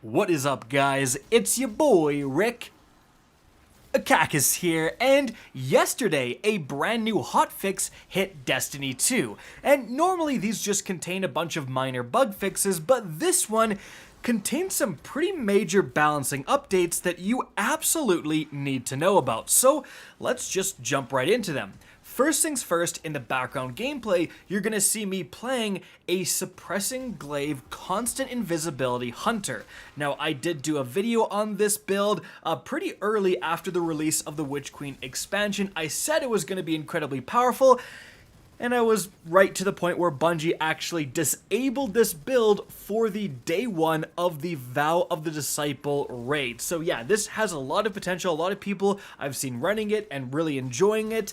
What is up, guys? It's your boy, Rick Akakis here, and yesterday, a brand new hotfix hit Destiny 2. And normally these just contain a bunch of minor bug fixes, but this one contains some pretty major balancing updates that you absolutely need to know about. So let's just jump right into them. First things first, in the background gameplay, you're going to see me playing a Suppressing Glaive Constant Invisibility Hunter. Now, I did do a video on this build pretty early after the release of the Witch Queen expansion. I said it was going to be incredibly powerful, and I was right to the point where Bungie actually disabled this build for the day one of the Vow of the Disciple raid. So yeah, this has a lot of potential. A lot of people I've seen running it and really enjoying it.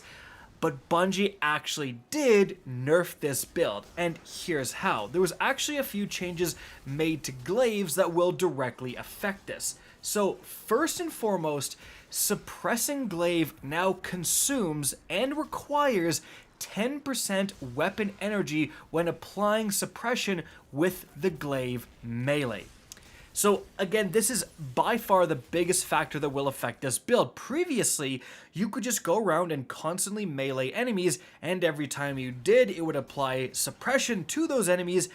But Bungie actually did nerf this build, and here's how. There was actually a few changes made to Glaives that will directly affect this. So first and foremost, Suppressing Glaive now consumes and requires 10% weapon energy when applying suppression with the Glaive Melee. So again, this is by far the biggest factor that will affect this build. Previously, you could just go around and constantly melee enemies, and every time you did, it would apply suppression to those enemies,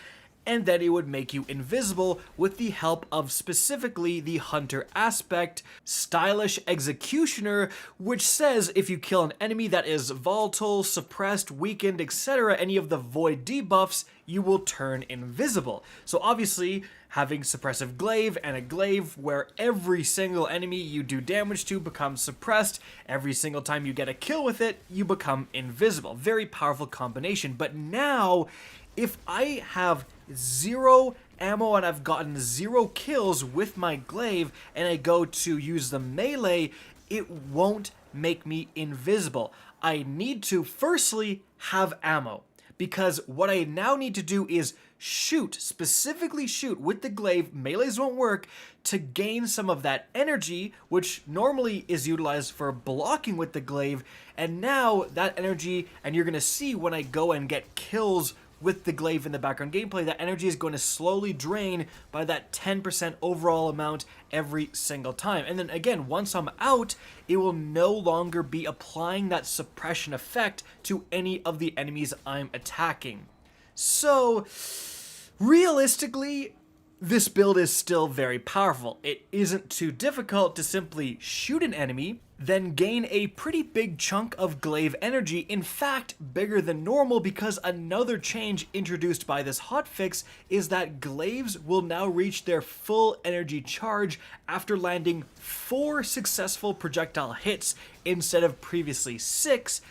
and then it would make you invisible with the help of specifically the Hunter aspect, Stylish Executioner, which says if you kill an enemy that is volatile, suppressed, weakened, etc., any of the void debuffs, you will turn invisible. So obviously, having Suppressive Glaive and a Glaive where every single enemy you do damage to becomes suppressed, every single time you get a kill with it, you become invisible. Very powerful combination. But now, if I have 0 ammo and I've gotten 0 kills with my Glaive and I go to use the melee, it won't make me invisible. I need to firstly have ammo, because what I now need to do is specifically shoot with the Glaive, melees won't work, to gain some of that energy, which normally is utilized for blocking with the Glaive, and now that energy, and you're going to see when I go and get kills with the Glaive in the background gameplay, that energy is going to slowly drain by that 10% overall amount every single time. And then again, once I'm out, it will no longer be applying that suppression effect to any of the enemies I'm attacking. So, realistically, this build is still very powerful. It isn't too difficult to simply shoot an enemy, then gain a pretty big chunk of Glaive energy, in fact, bigger than normal, because another change introduced by this hotfix is that Glaives will now reach their full energy charge after landing 4 successful projectile hits instead of previously 6,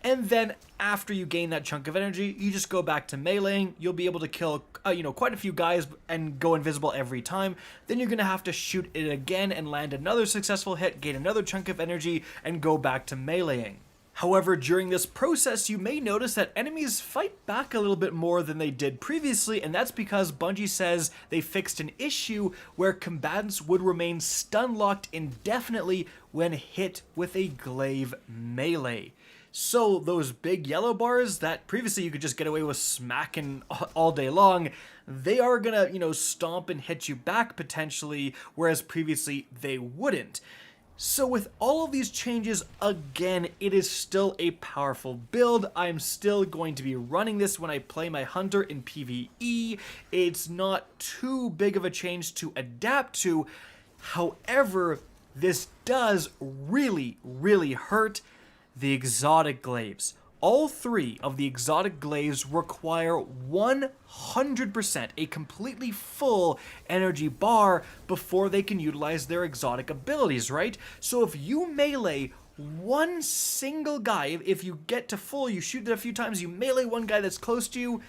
and then after you gain that chunk of energy, you just go back to meleeing. You'll be able to kill, quite a few guys and go invisible every time. Then you're going to have to shoot it again and land another successful hit, gain another chunk of energy, and go back to meleeing. However, during this process, you may notice that enemies fight back a little bit more than they did previously, and that's because Bungie says they fixed an issue where combatants would remain stun-locked indefinitely when hit with a Glaive Melee. So those big yellow bars that previously you could just get away with smacking all day long, they are gonna, stomp and hit you back potentially, whereas previously they wouldn't. So with all of these changes, again, it is still a powerful build. I'm still going to be running this when I play my Hunter in PvE. It's not too big of a change to adapt to. However, this does really, really hurt the exotic glaives. All 3 of the exotic glaives require 100%, a completely full energy bar before they can utilize their exotic abilities, right? So if you melee one single guy, if you get to full, you shoot it a few times, you melee one guy that's close to you,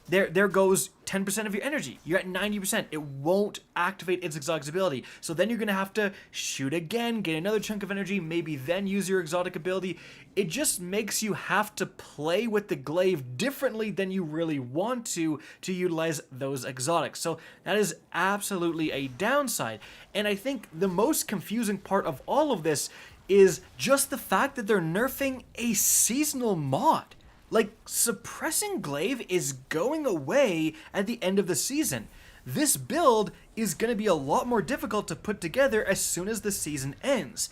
there goes 10% of your energy. You're at 90%. It won't activate its exotic ability. So then you're going to have to shoot again, get another chunk of energy, maybe then use your exotic ability. It just makes you have to play with the Glaive differently than you really want to utilize those exotics. So that is absolutely a downside. And I think the most confusing part of all of this is just the fact that they're nerfing a seasonal mod. Like, Suppressing Glaive is going away at the end of the season. this build is going to be a lot more difficult to put together as soon as the season ends.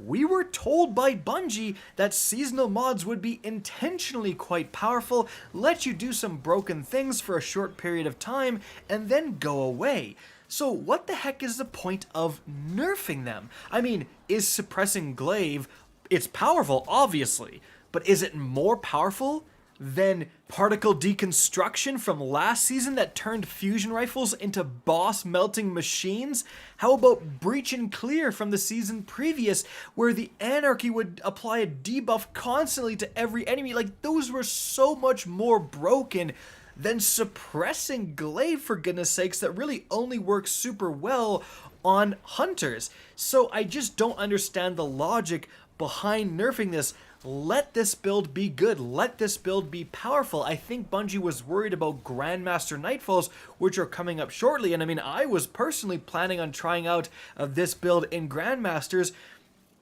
We were told by Bungie that seasonal mods would be intentionally quite powerful, let you do some broken things for a short period of time, and then go away. So what the heck is the point of nerfing them? I mean, is Suppressing Glaive, it's powerful, obviously, but is it more powerful than Particle Deconstruction from last season that turned fusion rifles into boss-melting machines? How about Breach and Clear from the season previous, where the Anarchy would apply a debuff constantly to every enemy? Like, those were so much more broken than Suppressing Glaive, for goodness sakes, that really only works super well on hunters. So I just don't understand the logic behind nerfing this. Let this build be good. Let this build be powerful. I think Bungie was worried about Grandmaster Nightfalls, which are coming up shortly. And I mean, I was personally planning on trying out this build in Grandmasters.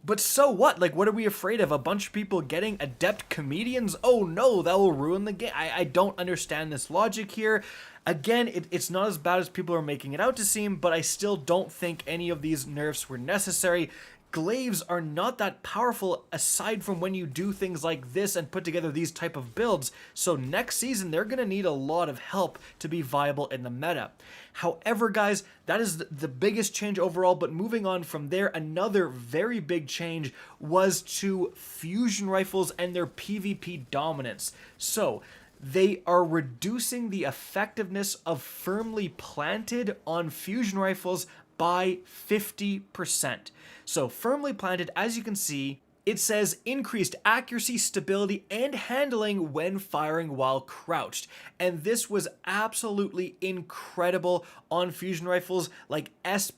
But so what? Like, what are we afraid of? A bunch of people getting adept comedians? Oh no, that will ruin the game. I don't understand this logic here. Again, it's not as bad as people are making it out to seem, but I still don't think any of these nerfs were necessary. Glaives are not that powerful aside from when you do things like this and put together these type of builds, so next season they're going to need a lot of help to be viable in the meta. However, guys, that is the biggest change overall, but moving on from there, another very big change was to fusion rifles and their PvP dominance. So they are reducing the effectiveness of firmly planted on fusion rifles by 50%. So firmly planted, as you can see, it says increased accuracy, stability, and handling when firing while crouched. And this was absolutely incredible on fusion rifles, like S+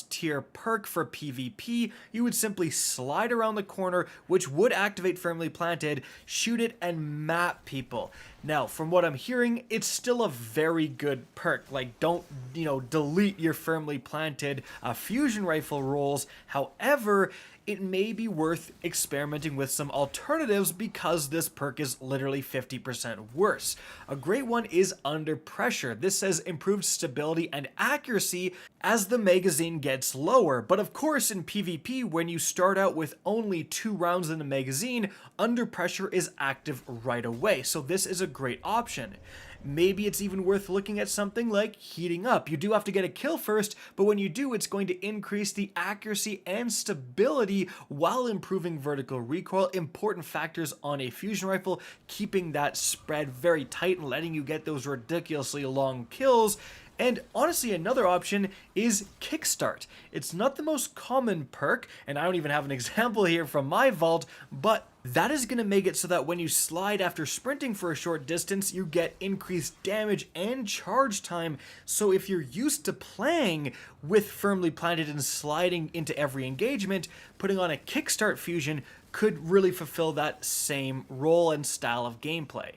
tier perk for PvP. You would simply slide around the corner, which would activate firmly planted, shoot it, and map people. Now, from what I'm hearing, it's still a very good perk. Like, don't, delete your firmly planted fusion rifle rolls. However, it may be worth experimenting with some alternatives because this perk is literally 50% worse. A great one is Under Pressure. This says improved stability and accuracy as the magazine gets lower. But of course, in PvP, when you start out with only 2 rounds in the magazine, Under Pressure is active right away. So this is a great option. Maybe it's even worth looking at something like Heating Up. You do have to get a kill first, but when you do, it's going to increase the accuracy and stability while improving vertical recoil. Important factors on a fusion rifle, keeping that spread very tight and letting you get those ridiculously long kills. And honestly, another option is Kickstart. It's not the most common perk, and I don't even have an example here from my vault, but that is going to make it so that when you slide after sprinting for a short distance, you get increased damage and charge time. So if you're used to playing with firmly planted and sliding into every engagement, putting on a Kickstart fusion could really fulfill that same role and style of gameplay.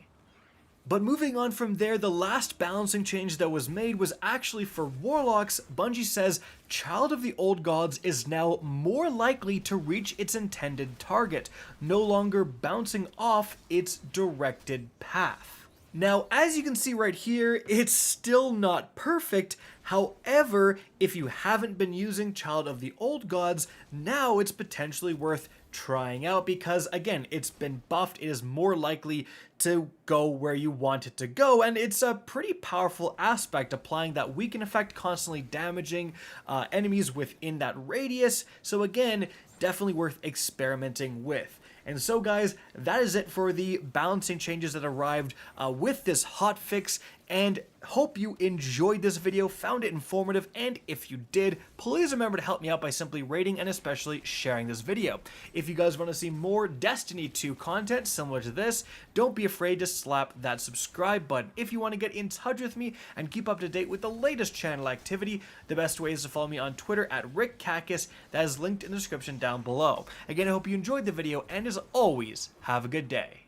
But moving on from there, the last balancing change that was made was actually for Warlocks. Bungie says Child of the Old Gods is now more likely to reach its intended target, no longer bouncing off its directed path. Now, as you can see right here, it's still not perfect. However, if you haven't been using Child of the Old Gods, now it's potentially worth trying out because, again, it's been buffed. It is more likely to go where you want it to go, and it's a pretty powerful aspect, applying that weaken effect, constantly damaging enemies within that radius. So again, definitely worth experimenting with. And so guys, that is it for the balancing changes that arrived with this hotfix, and hope you enjoyed this video, found it informative, and if you did, please remember to help me out by simply rating and especially sharing this video. If you guys want to see more Destiny 2 content similar to this, don't be afraid to slap that subscribe button. If you want to get in touch with me and keep up to date with the latest channel activity, the best way is to follow me on Twitter at RickCacus. That is linked in the description down below. Again, I hope you enjoyed the video, and as always, have a good day.